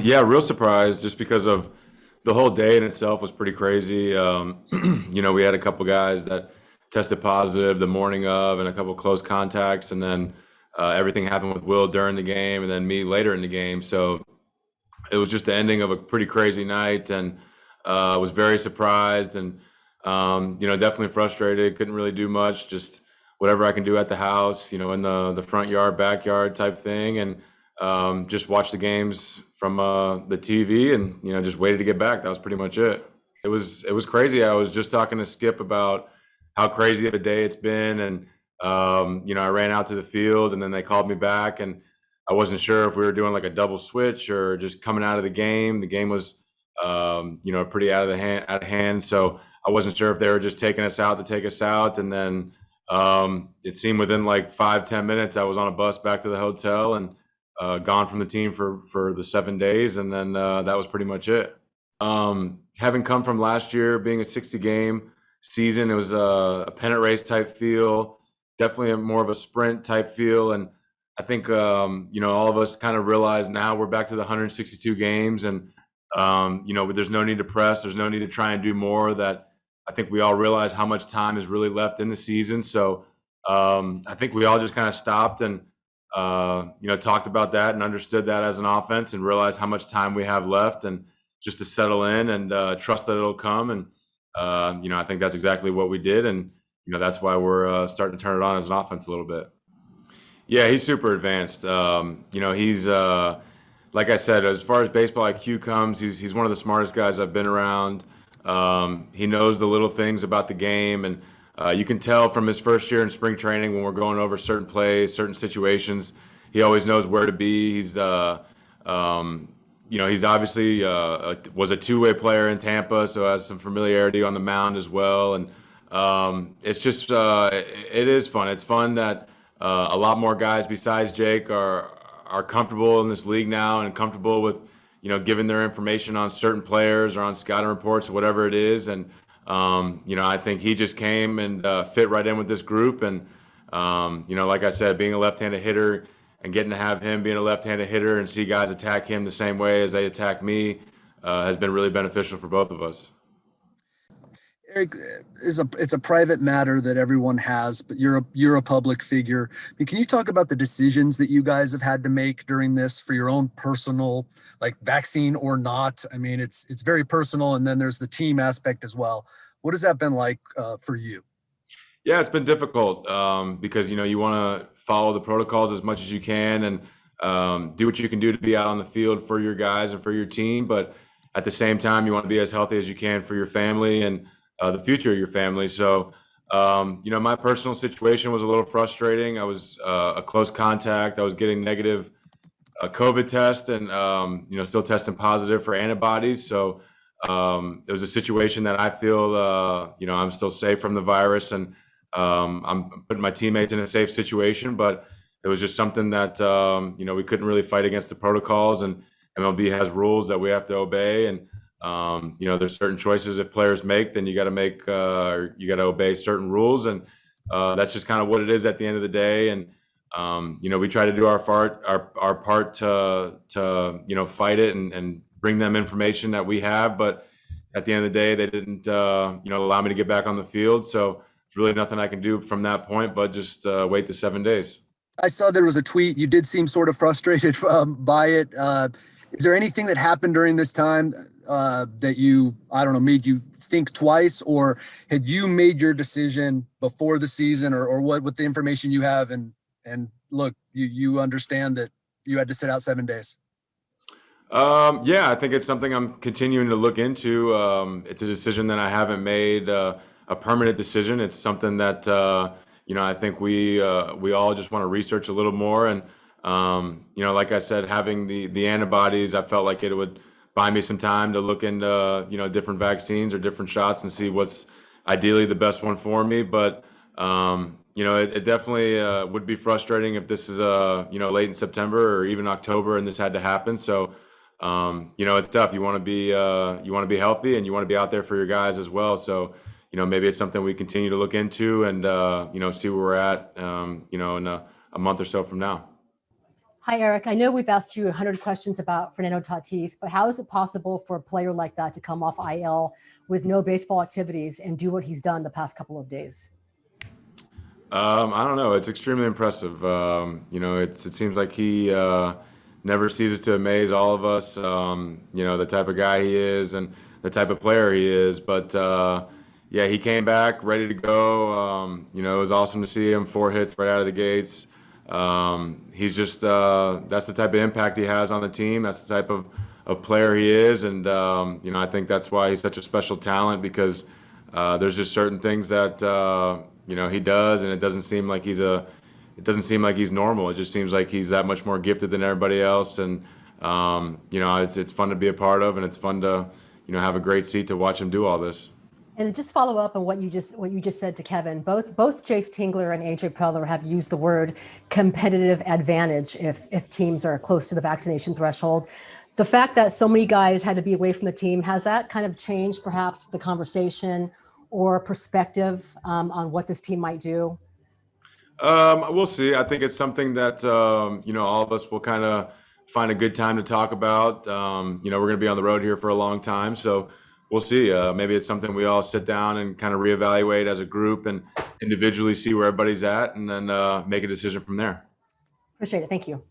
Yeah, real surprised just because of the whole day in itself was pretty crazy. We had a couple guys that tested positive the morning of and a couple close contacts, and then everything happened with Will during the game and then me later in the game. So it was just the ending of a pretty crazy night, and was very surprised and definitely frustrated. Couldn't really do much, just whatever I can do at the house, in the front yard, backyard type thing, and just watch the games from the TV, and just waited to get back. That was pretty much it. It was crazy. I was just talking to Skip about how crazy of a day it's been, and I ran out to the field, and then they called me back, and I wasn't sure if we were doing like a double switch or just coming out of the game. The game was, pretty out of hand. So I wasn't sure if they were just taking us out to take us out. And then it seemed within like 5-10 minutes, I was on a bus back to the hotel and gone from the team for the 7 days. And then that was pretty much it. Having come from last year, being a 60 game season, it was a pennant race type feel, definitely more of a sprint type feel. And I think, all of us kind of realize now we're back to the 162 games, and, there's no need to press. There's no need to try and do more. That I think we all realize how much time is really left in the season. So I think we all just kind of stopped and, talked about that and understood that as an offense and realized how much time we have left, and just to settle in and trust that it'll come. And, I think that's exactly what we did. And, that's why we're starting to turn it on as an offense a little bit. Yeah, he's super advanced. He's like I said, as far as baseball IQ comes, he's one of the smartest guys I've been around. He knows the little things about the game, and you can tell from his first year in spring training when we're going over certain plays, certain situations. He always knows where to be. He's he's obviously was a two-way player in Tampa, so has some familiarity on the mound as well. And it's just it is fun. It's fun that a lot more guys besides Jake are comfortable in this league now and comfortable with, giving their information on certain players or on scouting reports or whatever it is. And, I think he just came and fit right in with this group. And, like I said, being a left-handed hitter and getting to have him being a left-handed hitter and see guys attack him the same way as they attack me has been really beneficial for both of us. Eric, it's a private matter that everyone has, but you're a public figure. I mean, can you talk about the decisions that you guys have had to make during this for your own personal, like vaccine or not? I mean, it's very personal, and then there's the team aspect as well. What has that been like for you? Yeah, it's been difficult because you want to follow the protocols as much as you can and do what you can do to be out on the field for your guys and for your team, but at the same time, you want to be as healthy as you can for your family and the future of your family. So, my personal situation was a little frustrating. I was a close contact. I was getting negative COVID test and, still testing positive for antibodies. So it was a situation that I feel, I'm still safe from the virus, and I'm putting my teammates in a safe situation. But it was just something that, we couldn't really fight against the protocols, and MLB has rules that we have to obey. And there's certain choices if players make, then you got to make, or you got to obey certain rules. And that's just kind of what it is at the end of the day. And, we try to do our part to fight it and bring them information that we have. But at the end of the day, they didn't, allow me to get back on the field. So there's really nothing I can do from that point, but just wait the 7 days. I saw there was a tweet. You did seem sort of frustrated by it. Is there anything that happened during this time that made you think twice, or had you made your decision before the season, or what with the information you have and look, you understand that you had to sit out 7 days? Yeah, I think it's something I'm continuing to look into. It's a decision that I haven't made a permanent decision. It's something that, I think we all just want to research a little more. And, like I said, having the antibodies, I felt like it would buy me some time to look into, different vaccines or different shots and see what's ideally the best one for me. But, it definitely would be frustrating if this is, late in September or even October and this had to happen. So, it's tough. You want to be healthy, and you want to be out there for your guys as well. So, maybe it's something we continue to look into and, see where we're at, in a month or so from now. Hi, Eric. I know we've asked you 100 questions about Fernando Tatis, but how is it possible for a player like that to come off IL with no baseball activities and do what he's done the past couple of days? I don't know. It's extremely impressive. It seems like he never ceases to amaze all of us. The type of guy he is and the type of player he is. But yeah, he came back ready to go. It was awesome to see him 4 hits right out of the gates. He's just that's the type of impact he has on the team. That's the type of player he is, and I think that's why he's such a special talent because there's just certain things that he does, and it doesn't seem like he's normal. It just seems like he's that much more gifted than everybody else, and it's fun to be a part of, and it's fun to have a great seat to watch him do all this. And to just follow up on what you just said to Kevin, both Jace Tingler and AJ Preller have used the word competitive advantage if teams are close to the vaccination threshold. The fact that so many guys had to be away from the team, has that kind of changed perhaps the conversation or perspective on what this team might do? We'll see. I think it's something that all of us will kind of find a good time to talk about. We're going to be on the road here for a long time, so we'll see. Maybe it's something we all sit down and kind of reevaluate as a group and individually see where everybody's at, and then make a decision from there. Appreciate it. Thank you.